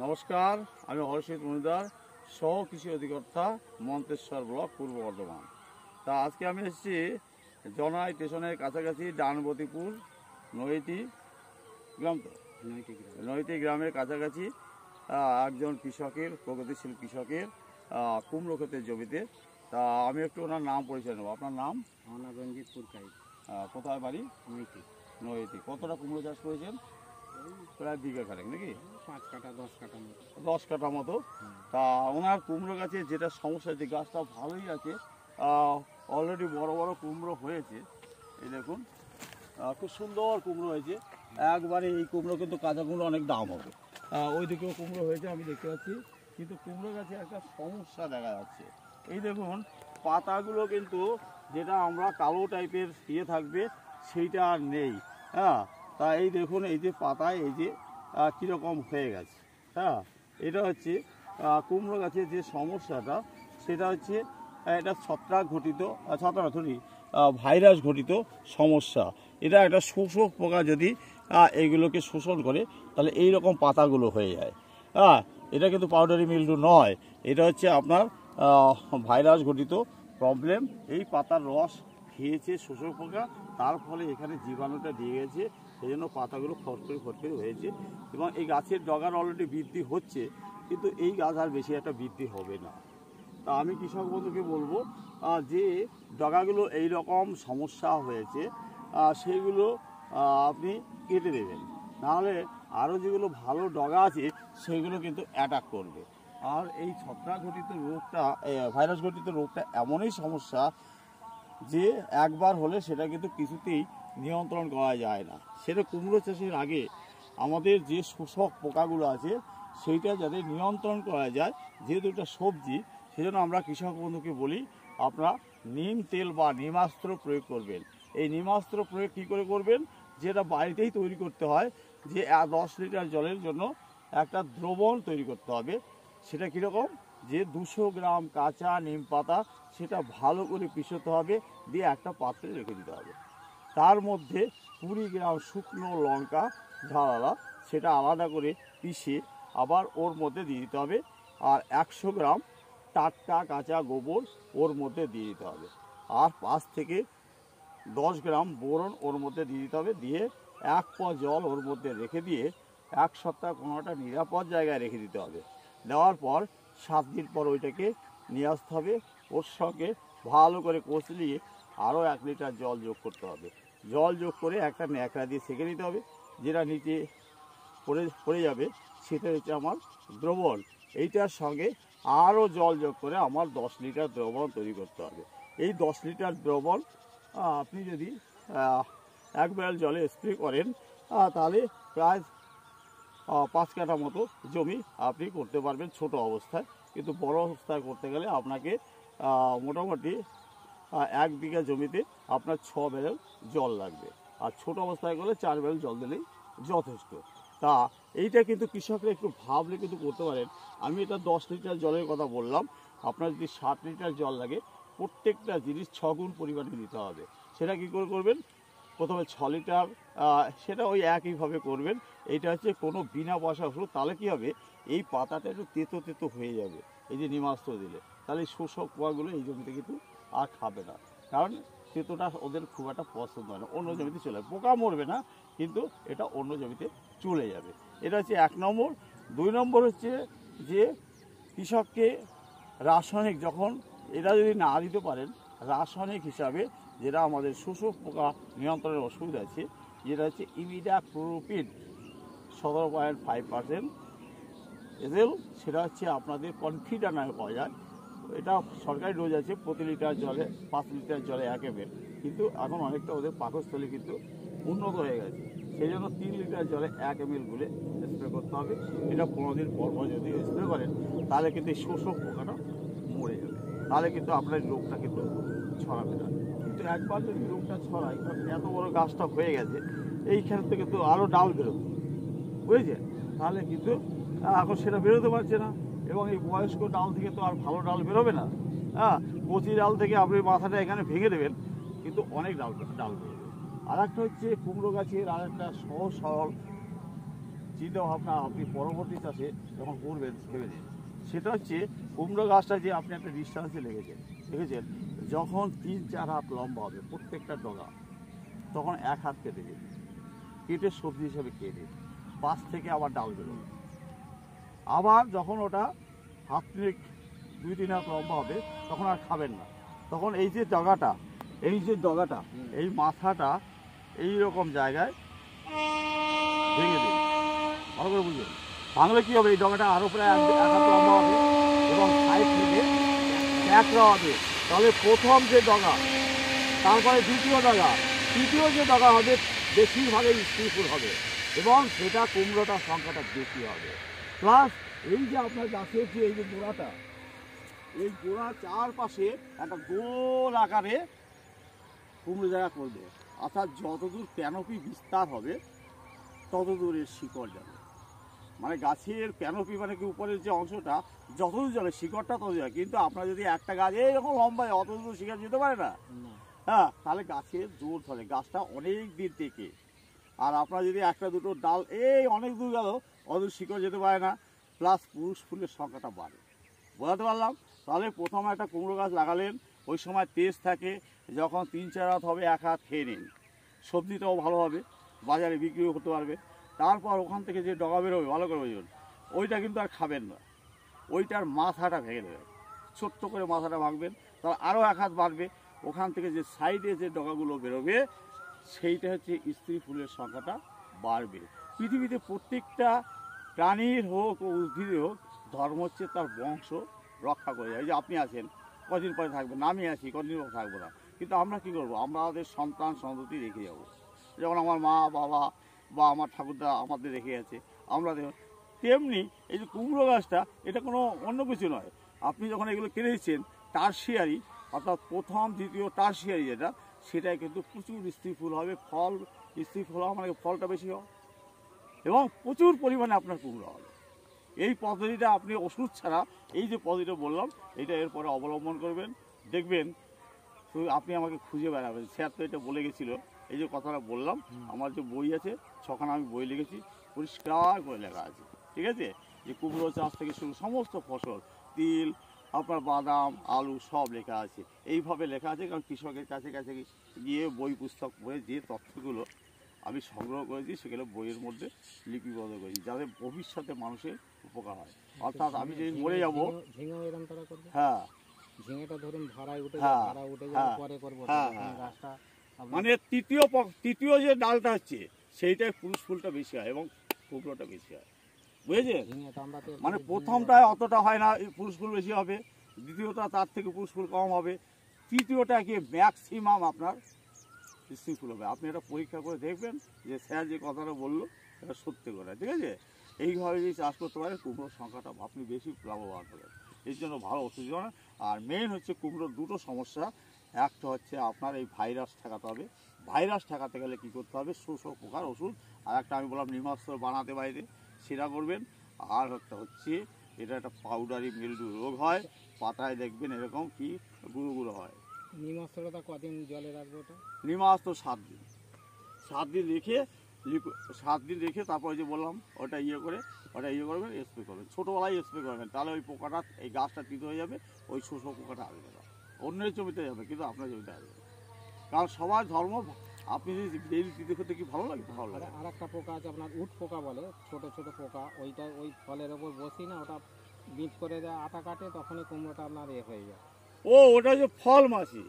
নমস্কার, আমি হরষিত মজুমদার, সহ কৃষি অধিকর্তা, মন্তেশ্বর ব্লক, পূর্ব বর্ধমান। তা আজকে আমি এসেছি জনাই স্টেশনের কাছাকাছি ডানবতীপুর নৈতি গ্রাম, নৈতি গ্রামের কাছাকাছি একজন কৃষকের, প্রগতিশীল কৃষকের কুমড়ো ক্ষেতের জমিতে। তা আমি একটু ওনার নাম পরিচয় নেব। আপনার নাম? আমার নাম রঞ্জিত পুরকাই। কোথায় বাড়ি? নৈতি। নৈতি। কতটা কুমড়ো চাষ করেছেন? প্রায় বিঘা খানেক নাকি? 5 কাঠা 10 কাঠা মতো। 10 কাঠা মতো। তা ওনার কুমড়ো গাছে যেটা সমস্যা, যে গাছটা ভালোই আছে, অলরেডি বড় বড় কুমড়ো হয়েছে। এই দেখুন, খুব সুন্দর কুমড়ো হয়েছে একবারে। এই কুমড়ো কিন্তু কাঁচা কুমড়ো অনেক দাম হবে। ওই দিকেও কুমড়ো হয়েছে আমি দেখতে পাচ্ছি, কিন্তু কুমড়ো গাছে একটা সমস্যা দেখা যাচ্ছে। এই দেখুন, পাতাগুলো কিন্তু যেটা আমরা কালো টাইপের থাকবে সেইটা আর নেই। তা এই দেখুন, এই যে পাতায় এই যে কীরকম হয়ে গেছে। এটা হচ্ছে কুমড়ো গাছের যে সমস্যাটা, সেটা হচ্ছে এটা ছত্রাক ঘটিত, ভাইরাস ঘটিত সমস্যা। এটা একটা শোষক পোকা যদি এইগুলোকে শোষণ করে, তাহলে এই রকম পাতাগুলো হয়ে যায়। এটা কিন্তু পাউডারি মিল্ডু নয়, এটা হচ্ছে আপনার ভাইরাস ঘটিত প্রবলেম। এই পাতার রস খেয়েছে শোষক পোকা, তার ফলে এখানে জীবাণুটা দিয়ে গেছে, সেই জন্য পাতাগুলো ফটকরি হয়েছে। এবং এই গাছের ডগার অলরেডি বৃদ্ধি হচ্ছে, কিন্তু এই গাছ আর বেশি একটা বৃদ্ধি হবে না। তা আমি কৃষক বন্ধুকে বলবো যে ডগাগুলো এই রকম সমস্যা হয়েছে, সেইগুলো আপনি কেটে দেবেন, নাহলে আরও যেগুলো ভালো ডগা আছে সেগুলো কিন্তু অ্যাটাক করবে। আর এই ছত্রাক ঘটিত রোগটা, ভাইরাস ঘটিত রোগটা এমনই সমস্যা যে একবার হলে সেটা কিন্তু কিছুতেই নিয়ন্ত্রণ করা যায় না। সেটা কুমড়ো চাষের আগে আমাদের যে শোষক পোকাগুলো আছে সেইটা যাতে নিয়ন্ত্রণ করা যায়, যেহেতু এটা সবজি, সেজন্য আমরা কৃষক বন্ধুকে বলি আপনারা নিম তেল বা নিমাস্ত্র প্রয়োগ করবেন। এই নিমাস্ত্র প্রয়োগ কী করে করবেন? যেটা বাড়িতেই তৈরি করতে হয়, যে 10 লিটার জলের জন্য একটা দ্রবণ তৈরি করতে হবে। সেটা কীরকম? যে 200 গ্রাম কাঁচা নিম পাতা, সেটা ভালো করে পিষতে হবে, দিয়ে একটা পাত্রে রেখে দিতে হবে। তার মধ্যে 20 গ্রাম শুকনো লঙ্কা ঝালালা, সেটা আলাদা করে পিষে আবার ওর মধ্যে দিয়ে দিতে হবে। আর 100 গ্রাম টাটকা কাঁচা গোবর ওর মধ্যে দিয়ে দিতে হবে। আর 5 থেকে 10 গ্রাম বোরন ওর মধ্যে দিয়ে দিতে হবে। দিয়ে 1 পোয়া জল ওর মধ্যে রেখে দিয়ে 1 সপ্তাহ কোনো একটা নিরাপদ জায়গায় রেখে দিতে হবে। দেওয়ার পর 7 দিন পর ওইটাকে নিয়ে আসতে হবে। ওর সঙ্গে ভালো করে কষলিয়ে আরও 1 লিটার জল যোগ করতে হবে। জল যোগ করে একটা ন্যাকড়া দিয়ে সেঁকে নিতে হবে। যেটা নিচে পড়ে যাবে সেটা হচ্ছে আমার দ্রবণ। এইটার সঙ্গে আরও জল যোগ করে আমার 10 লিটার দ্রবণ তৈরি করতে হবে। এই 10 লিটার দ্রবণ আপনি যদি 1 ব্যারেল জলে স্প্রে করেন, তাহলে প্রায় 5 কাঠা মতো জমি আপনি করতে পারবেন ছোট অবস্থায়। কিন্তু বড় অবস্থায় করতে গেলে আপনাকে মোটামুটি 1 বিঘা জমিতে আপনার 6 ব্যারেল জল লাগবে। আর ছোট অবস্থায় করলে 4 ব্যারেল জল দিলেই যথেষ্ট। তা এইটা কিন্তু কৃষকরা একটু ভাবলে কিন্তু করতে পারেন। আমি এটা 10 লিটার জলের কথা বললাম, আপনার যদি 7 লিটার জল লাগে, প্রত্যেকটা জিনিস 6 গুণ পরিমাণে দিতে হবে। সেটা কী করে করবেন? প্রথমে 6 লিটার, সেটা ওই একইভাবে করবেন। এইটা হচ্ছে কোনো বিনা পয়সা ওষুধ। তাহলে কী হবে? এই পাতাটা একটু তেতো হয়ে যাবে এই যে নিমাস্ত্র দিলে, তাহলে শোষক পোকাগুলো এই জমিতে কিন্তু আর খাবে না। কারণ তেতোটা ওদের খুব একটা পছন্দ হয় না, অন্য জমিতে চলে যাবে। পোকা মরবে না, কিন্তু এটা অন্য জমিতে চলে যাবে। এটা হচ্ছে 1 নম্বর। 2 নম্বর হচ্ছে যে কৃষককে রাসায়নিক, যখন এটা যদি না দিতে পারেন, রাসায়নিক হিসাবে যেটা আমাদের শোষক পোকা নিয়ন্ত্রণের ওষুধ আছে, যেটা হচ্ছে ইমিডাক্লোপিড 17.5% এজেল, সেটা হচ্ছে আপনাদের কনফিডা নামে পাওয়া যায়। এটা সরকারি ডোজ আছে, প্রতি লিটার জলে 5 লিটার জলে 1 ml। কিন্তু এখন অনেকটা ওদের পাকস্থলী কিন্তু উন্নত হয়ে গেছে, সেই জন্য 3 লিটার জলে 1 ml গুলে স্প্রে করতে হবে। এটা 15 দিন পর যদি স্প্রে করেন, তাহলে কিন্তু এই শোষক পোকাটা মরে যাবে। তাহলে কিন্তু আপনার রোগটা কিন্তু ছড়াবে না। কিন্তু একবার যদি রোগটা ছড়ায়, এত বড় গাছটা হয়ে গেছে, এইখান থেকে তো আরও ডাল বেরোবে, বুঝেছে? তাহলে কিন্তু এখন সেটা বেরোতে পারছে না। এবং এই বয়স্ক ডাল থেকে তো আর ভালো ডাল বেরোবে না। কচি ডাল থেকে আপনি মাথাটা এখানে ভেঙে দেবেন, কিন্তু অনেক ডাল বেরোবে। আর একটা হচ্ছে কুমড়ো গাছের আর একটা সহজ সরল চিন্তা ভাবনা আপনি পরবর্তী চাষে যখন করবেন ভেবে দিন। সেটা হচ্ছে কুমড়ো গাছটা যে আপনি একটা ডিস্টেন্সে দেখেছেন যখন 3-4 হাত লম্বা হবে প্রত্যেকটা ডগা, তখন 1 হাত কেটে দিন, কেটে সবজি হিসেবে খেয়ে দিন। পাশ থেকে আবার ডাল বেরোবে। আবার যখন ওটা হাত 2-3 হাত লম্বা হবে তখন আর খাবেন না, তখন এই যে ডগাটা এই মাথাটা এই রকম জায়গায় ভেঙে দিন, ভালো করে বুঝলেন। ভাঙলে কী হবে, এই ডগাটা আরও প্রায় 1 হাত লম্বা হবে এবং সাইড থেকে একরা হবে। তাহলে প্রথম যে ডগা, তারপরে দ্বিতীয় ডগা, তৃতীয় যে ডগা হবে বেশিরভাগই স্ত্রীফুল হবে এবং সেটা কুমড়োটার সংখ্যাটা বেশি হবে। প্লাস এই যে আপনার গাছের যে এই যে গোড়াটা, এই গোড়ার চারপাশে একটা গোল আকারে কুমড়ো জায়গা করবে, অর্থাৎ যতদূর ক্যানোপি বিস্তার হবে ততদূর এর শিকড় যাবে। মানে গাছের ক্যানোপি মানে কি উপরের যে অংশটা যতদূর যাবে শিকড়টা তত যাবে। কিন্তু আপনার যদি একটা গাছ এইরকম লম্বায় অতদূর শিকড় যেতে পারে না, হ্যাঁ, তাহলে গাছের জোর ধরে, গাছটা অনেক দিন থেকে। আর আপনার যদি একটা দুটো ডাল এই অনেক দূর গেল অত শিকড় যেতে পারে না, প্লাস পুরুষ ফুলের সংখ্যাটা বাড়ে। বোঝাতে পারলাম? তাহলে প্রথমে একটা কুমড়ো গাছ লাগালেন, ওই সময় তেজ থাকে, যখন 3-4 হাত হবে 1 হাত খেয়ে নিন, সবজিটাও ভালো হবে, বাজারে বিক্রিও করতে পারবে। তারপর ওখান থেকে যে ডগা বেরোবে ভালো করে বুঝুন, ওইটা কিন্তু আর খাবেন না, ওইটার মাথাটা ভেঙে দেবেন, ছোট্ট করে মাথাটা ভাঙবেন, তাহলে আরও 1 হাত বাড়বে। ওখান থেকে যে সাইডে যে ডগাগুলো বেরোবে সেইটা হচ্ছে স্ত্রী ফুলের সংখ্যাটা বাড়বে। পৃথিবীতে প্রত্যেকটা প্রাণীর হোক ও উদ্ভিদের হোক ধর্ম হচ্ছে তার বংশ রক্ষা করে যায়। যে আপনি আছেন, কদিন পরে থাকবেন, আমি আছি, কদিন পরে থাকবো না, কিন্তু আমরা কী করবো, আমাদের সন্তান সন্ততি রেখে যাব। যেমন আমার মা বাবা বা আমার ঠাকুরদা আমাদের রেখে আছে, আমরা দেখুন। তেমনি এই যে কুমড়ো গাছটা, এটা কোনো অন্য কিছু নয়। আপনি যখন এগুলো কিনেছেন টারশিয়ারি, অর্থাৎ প্রথম দ্বিতীয় টারশিয়ারি যেটা, সেটাই কিন্তু প্রচুর স্ত্রী ফুল হবে। ফল স্ত্রী ফুল হওয়া মানে ফলটা বেশি হবে এবং প্রচুর পরিমাণে আপনার কুমড়ো হবে। এই পদ্ধতিটা আপনি ওষুধ ছাড়া, এই যে পদ্ধতিটা বললাম, এটা এরপরে অবলম্বন করবেন, দেখবেন তো আপনি আমাকে খুঁজে বেড়াবেন। স্যার তো এটা বলে গেছিলো, এই যে কথাটা বললাম, আমার যে বই আছে 6খানা আমি বই লিখেছি, পরিষ্কার করে লেখা আছে, ঠিক আছে, যে কুমড়ো চাষ থেকে শুরু সমস্ত ফসল, তিল, আপনার বাদাম, আলু সব লেখা আছে। এইভাবে লেখা আছে কারণ কৃষকের কাছে কাছে গিয়ে বই পুস্তক পড়ে যে তথ্যগুলো আমি সংগ্রহ করেছি সেগুলো বইয়ের মধ্যে লিপিবদ্ধ করেছি, যাতে ভবিষ্যতে মানুষের উপকার হয়। অর্থাৎ আমি যেদিন মরে যাবো, হ্যাঁ, ঝিঙেটা ধরুন ভাড়ায় উঠে হ্যাঁ, ভাড়া উঠে হ্যাঁ, যাওয়ার পরে করবো, হ্যাঁ, তখন হ্যাঁ। গাছটা আপনার মানে তৃতীয় যে ডালটা হচ্ছে সেইটাই পুরুষ ফুলটা বেশি হয় এবং কুমড়োটা বেশি হয়, বুঝেছেন? ঝিঙে তো আমরা তো মানে প্রথমটায় অতটা হয় না, পুরুষ ফুল বেশি হবে, দ্বিতীয়টা তার থেকে পুরুষ ফুল কম হবে, তৃতীয়টা গিয়ে ম্যাক্সিমাম আপনার স্ত্রী ফুল হবে। আপনি এটা পরীক্ষা করে দেখবেন যে স্যার যে কথাটা বললো এটা সত্যি করে, ঠিক আছে? এইভাবে যদি চাষ করতে পারেন কুমড়োর সংখ্যাটা আপনি বেশি লাভবান হবেন। এর জন্য ভালো ওষুধ দিও না। আর মেইন হচ্ছে কুমড়োর দুটো সমস্যা, একটা হচ্ছে আপনার এই ভাইরাস ঠেকাতে হবে। ভাইরাস ঠেকাতে গেলে কী করতে হবে, শোষক পোকার ওষুধ, আর একটা আমি বললাম নিমাস্ত্র বানাতে বাইরে, সেটা করবেন। আর একটা হচ্ছে এটা একটা পাউডারি মিলডু রোগ হয়, পাতায় দেখবেন এরকম কি গুঁড়ো গুঁড়ো হয়। নিমস্ত্রটা কদিন জলে রাখবো ওটা? নিমাস্ত্র 7 দিন, 7 দিন রেখে 7 দিন রেখে তারপরে যে বললাম ওটা করবেন, স্প্রে করবেন, ছোটোবেলায় স্প্রে করবেন, তাহলে ওই পোকাটা এই গাছটা তিত হয়ে যাবে, ওই শোষক পোকাটা আসবে না, অন্যের জমিতে যাবে কিন্তু আপনার জমিতে আসবে না। কারণ সবার ধর্ম, আপনি যদি ডেইলি তিতে করতে কি ভালো লাগে? ভালো লাগে। আর একটা পোকা আছে আপনার উট পোকা বলে, ছোট ছোট পোকা, ওইটা ওই ফলের ওপর বসি না, ওটা বীজ করে দেয়, আটা কাটে, তখনই কুমড়োটা আপনার হয়ে যায়। ও, ওটা হচ্ছে ফল মাছি,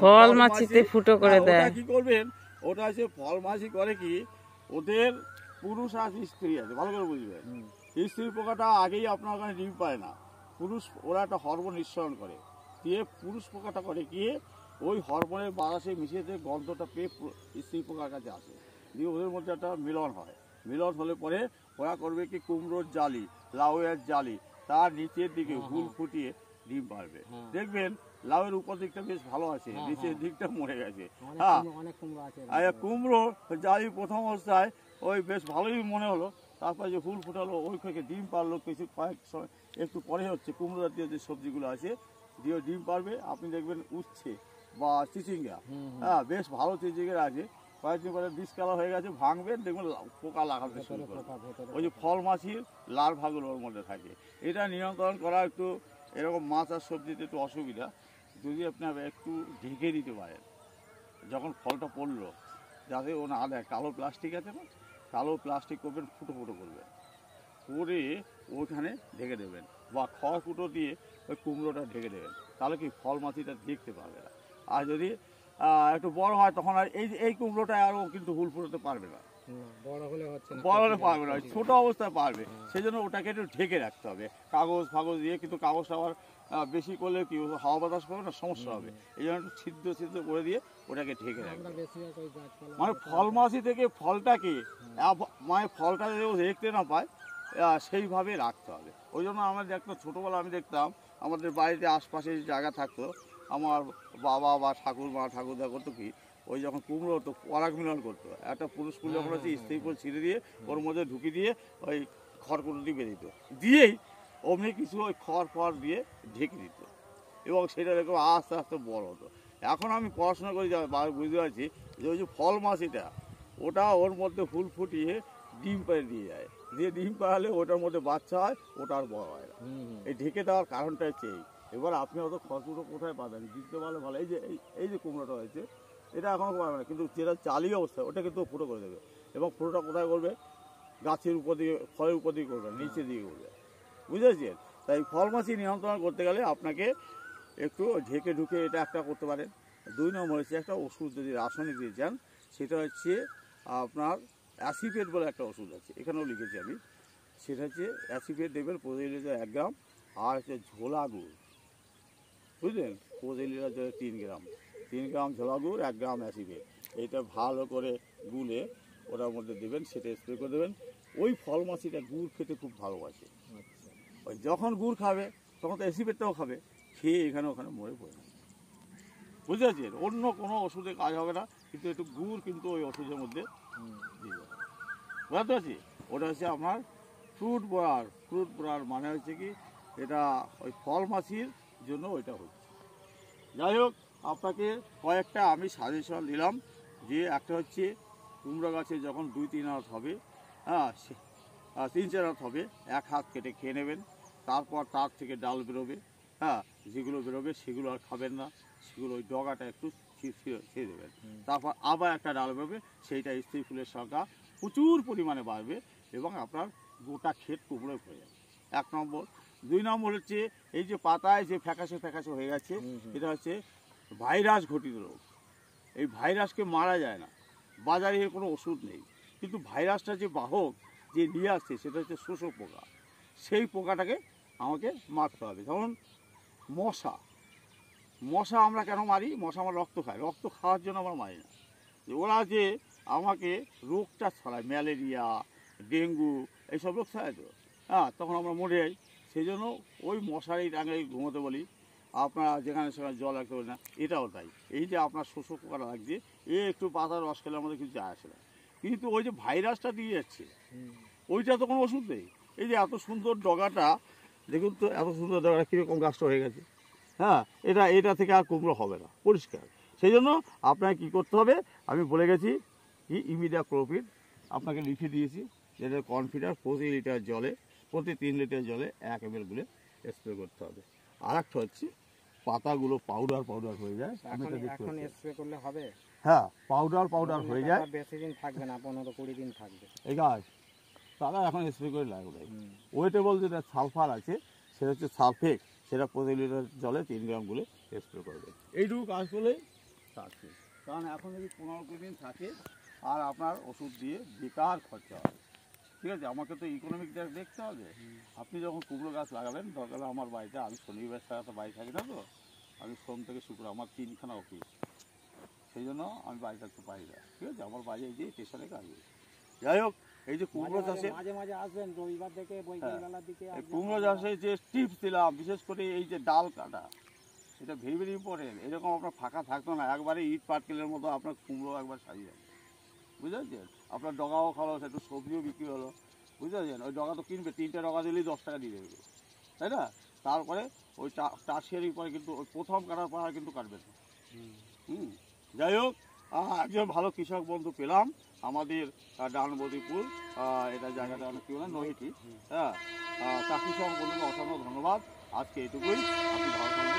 ফল মাছিতে ফুটো করে দেয়। ওটা কি করবেন, ওটা হচ্ছে ফল মাছি করে কি, ওদের পুরুষ আর স্ত্রী আছে, ভালো করে বুঝবেন। স্ত্রী পোকাটা আগেই আপনার ওখানে ডিম পায় না, ওরা একটা হরমোন নিঃসরণ করে, দিয়ে পুরুষ পোকাটা করে কি, ওই হরমোনের বাতাসে মিশিয়ে গন্ধটা পেয়ে স্ত্রী পোকার কাছে আসে, দিয়ে ওদের মধ্যে একটা মিলন হয়। মিলন হলে পরে ওরা করবে কি, কুমড়োর জালি, লাউয়ের জালি, তার নিচের দিকে হুল ফুটিয়ে ডিম পারবে। দেখবেন লাউয়ের উপর দিকটা বেশ ভালো আছে, নিচের দিকটা মরে গেছে। হ্যাঁ, অনেক কুমড়ো আছে। কুমড়ো জালি প্রথম অবস্থায় ওই বেশ ভালোই মনে হলো, তারপরে যে ফুল ফুটালো ওই থেকে ডিম পারলো, কিছু কয়েক সময় একটু পরে হচ্ছে কুমড়ো জাতীয় যে সবজিগুলো আছে দিয়ে ডিম পারবে। আপনি দেখবেন উচ্ছে বা চিচিঙ্গা, হ্যাঁ, বেশ ভালো চিচিঙ্গা আছে, কয়েকদিন পরে বীজ কালা হয়ে গেছে, ভাঙবেন দেখবেন পোকা লাগাতে শুরু ভেতরে করবে। পোকা, ভেতরে ওই যে ফল মাছির লার্ভাগুলো ওর মধ্যে থাকে। এটা নিয়ন্ত্রণ করা একটু এরকম মাছ আর সবজিতে একটু অসুবিধা, যদি আপনি একটু ঢেকে দিতে পারেন যখন ফলটা পড়লো, যাতে ও না দেয়। কালো প্লাস্টিক আছে না, কালো প্লাস্টিক করবেন, ফুটো ফুটো করবেন, করে ওইখানে ঢেকে দেবেন, বা খড় ফুটো দিয়ে ওই কুমড়োটা ঢেকে দেবেন, তাহলে কি ফল মাছিটা দেখতে পাবে না। আর যদি একটু বড় হয় তখন আর এই কুমড়োটা আরও কিন্তু হুল ফুটোতে পারবে না, বড় হলে হচ্ছে না, বড় হলে পারবে না, ছোট অবস্থায় পারবে। সেই জন্য ওটাকে একটু ঢেকে রাখতে হবে কাগজ ফাগজ দিয়ে, কিন্তু কাগজটা আবার বেশি করলে কি হাওয়া বাতাস করবে না, সমস্যা হবে। এই জন্য একটু ছিদ্র ছিদ্র করে দিয়ে ওটাকে ঢেকে রাখবে। আমরা বেশিরভাগ ওই গাছপালা মানে ফল মাছি থেকে ফলটাকে মানে ফলটা যদি ও দেখতে না পায় সেইভাবে রাখতে হবে। ওই জন্য আমরা দেখতাম ছোটোবেলা, আমি দেখতাম আমাদের বাড়িতে আশপাশে যে জায়গা থাকতো, আমার বাবা বা ঠাকুরমা ঠাকুরদা করতো কি, ওই যখন কুমড়ো হতো পরাগ মিলন করতো, একটা পুরুষ কুল যখন হচ্ছে স্ত্রী ফুল ছিঁড়ে দিয়ে ওর মধ্যে ঢুকিয়ে দিয়ে ওই খড়কুটোটি বেরিয়ে দিত, দিয়েই অমনি কিছু ওই খড় ফড় দিয়ে ঢেকে দিত, এবং সেটা এরকম আস্তে আস্তে বড় হতো। এখন আমি পড়াশোনা করে বুঝতে পারছি যে ওই যে ফল মাছিটা, ওটা ওর মধ্যে ফুল ফুটিয়ে ডিম পাড়ে দিয়ে যায়, দিয়ে ডিম পাড়ালে ওটার মধ্যে বাচ্চা হয়, ওটা আর বড় হয় না। এই ঢেকে দেওয়ার কারণটা হচ্ছে এই। এবার আপনি অত খড়কুটো কোথায় পাবেন, দিতে পারলে ভালো। এই যে কুমড়োটা হয়েছে, এটা এখনও পারবে না, কিন্তু যেটা চালিয়ে অবস্থা ওটা কিন্তু ফুটো করে দেবে। এবং ফুটোটা কোথায় করবে, গাছের উপর দিকে, ফলের উপর দিকে করবে, নিচে দিকে করবে, বুঝেছেন? তাই ফল মাছি নিয়ন্ত্রণ করতে গেলে আপনাকে একটু ঢেকে ঢুকে এটা একটা করতে পারেন। 2 নম্বর হচ্ছে একটা ওষুধ যদি রাসায়নিক দিয়ে যান, সেটা হচ্ছে আপনার অ্যাসিফেট বলে একটা ওষুধ আছে, এখানেও লিখেছি আমি। সেটা হচ্ছে অ্যাসিফেট দেবেন প্রতি লিটার 1 গ্রাম, আর হচ্ছে ঝোলা গুড়, বুঝলেন, প্রতি লিটার 3 গ্রাম, 3 গ্রাম ঝোলা গুড়, 1 গ্রাম অ্যাসিফেট, এইটা ভালো করে গুলে ওটার মধ্যে দেবেন, সেটা স্প্রে করে দেবেন। ওই ফল মাছিটা গুড় খেতে খুব ভালোবাসে, ওই যখন গুড় খাবে তখন তো অ্যাসিফেটটাও খাবে, খেয়ে এখানে ওখানে মরে পড়ে যাবে, বুঝতে পারছেন? অন্য কোনো ওষুধে কাজ হবে না, কিন্তু একটু গুড় কিন্তু ওই ওষুধের মধ্যে দিয়ে দেবে, বুঝতে পারছি? ওটা হচ্ছে আপনার ফ্রুট বোরার। ফ্রুট বোরার মানে হচ্ছে কি, এটা ওই ফল মাছির জন্য ওইটা হচ্ছে। যাই হোক, আপনাকে কয়েকটা আমি সাজেশন দিলাম, যে একটা হচ্ছে কুমড়ো গাছে যখন 2-3 হাত হবে, হ্যাঁ 3-4 হাত হবে, 1 হাত কেটে খেয়ে নেবেন, তারপর তার থেকে ডাল বেরোবে, হ্যাঁ যেগুলো বেরোবে সেগুলো আর খাবেন না, সেগুলো ওই ডগাটা একটু ছেড়ে দেবেন, তারপর আবার একটা ডাল বেরোবে, সেইটা স্ত্রী ফুলের সংখ্যা প্রচুর পরিমাণে বাড়বে, এবং আপনার গোটা ক্ষেত কুমড়োয় হয়ে যাবে, 1 নম্বর। 2 নম্বর হচ্ছে এই যে পাতায় যে ফ্যাকাশে ফ্যাকাশে হয়ে গেছে, এটা হচ্ছে ভাইরাস ঘটিত রোগ। এই ভাইরাসকে মারা যায় না, বাজারে এর কোনো ওষুধ নেই, কিন্তু ভাইরাসটা যে বাহক, যে নিয়ে আসছে, সেটা হচ্ছে শোষক পোকা। সেই পোকাটাকে আমাকে মারতে হবে। যেমন মশা, মশা আমরা কেন মারি? মশা আমার রক্ত খায়, রক্ত খাওয়ার জন্য আমরা মারি না। ওরা যে আমাকে রোগটা ছড়ায়, ম্যালেরিয়া, ডেঙ্গু, এইসব রোগ ছড়ায় তো, হ্যাঁ তখন আমরা মরে যাই। সেই জন্য ওই মশারি টাঙিয়ে ঘুমোতে বলি, আপনারা যেখানে সেখানে জল রাখতে পারি না, এটাও তাই। এই যে আপনার শোষক পোকাটা লাগছে, একটু পাতার রস খেলে আমাদের কিছু যায় আসে না, কিন্তু ওই যে ভাইরাসটা দিয়ে যাচ্ছে, ওইটা তো কোনো ওষুধ নেই। এই যে এত সুন্দর ডগাটা দেখুন তো, এত সুন্দর ডগাটা কীরকম গাছটা হয়ে গেছে, হ্যাঁ এটা থেকে আর কুমড়ো হবে না, পরিষ্কার। সেই জন্য আপনাকে কী করতে হবে, আমি বলে গেছি কি, ইমিডাক্লোপিড আপনাকে লিখে দিয়েছি, যেটা কনফিডার প্রতি 3 লিটার জলে 1 ml গুলে স্প্রে করতে হবে। আর একটা হচ্ছে পাতাগুলো পাউডার হয়ে যায়, আমি এটা দেখতে এখন পাচ্ছি। স্প্রে করলে হবে? হ্যাঁ পাউডার হয়ে যায়, বেশি দিন থাকবে না, 15-20 দিন থাকবে এই গাছ তারা এখন স্প্রে করে লাগবে। ওয়েটেবল যেটা সালফার আছে, সেটা হচ্ছে সালফেট, সেটা প্রতি লিটার জলে 3 গ্রাম গুলে স্প্রে করবে। এইটুকু কাজ করলেই থাকছে, কারণ এখন যদি 15-20 দিন থাকে, আর আপনার ওষুধ দিয়ে বেকার খরচা হবে, ঠিক আছে? আমাকে তো ইকোনমিকটা দেখতে হবে। আপনি যখন কুমড়ো গাছ লাগাবেন, দরকার হলে আমার বাড়িতে, আমি শনিবার ছাড়া তো বাড়ি থাকি না, তো আমি সোম থেকে শুক্র, আমার 3খানা অফিস, সেই জন্য আমি বাড়ি থাকতে পারি না, ঠিক আছে? আমার বাড়ি এই যে স্টেশনে কাজ। যাই হোক, এই যে কুমড়ো চাষে মাঝে মাঝে আসবেন, রবিবার থেকে বৈকালবেলার দিকে এই কুমড়ো চাষে যে টিপস দিলাম, বিশেষ করে এই যে ডাল কাটা, এটা ভেরি ভেরি ইম্পর্টেন্ট। এরকম আপনার ফাঁকা থাকতো না, একবারে ইট পাটকেলের মতো আপনার কুমড়ো একবার সাজিয়ে যাবে, বুঝতে পারছেন? আপনার ডগাও খাওয়া হচ্ছে, একটু সবজিও বিক্রি হলো, বুঝতে পারছেন? ওই ডগা তো কিনবে, 3টে ডগা দিলেই 10 টাকা দিয়ে দেবে, তাই না? তারপরে ওই টার্সিয়ারির পরে কিন্তু ওই প্রথম কাটার পর আর কিন্তু কাটবে না। যাই হোক, একজন ভালো কৃষক বন্ধু পেলাম আমাদের ডানবদিপুর, এটা জায়গাটা অনেক কি বলে নহিটি। হ্যাঁ, চাকরি সহ বন্ধুকে অসংখ্য ধন্যবাদ। আজকে এটুকুই, আপনি ভালো থাকবেন।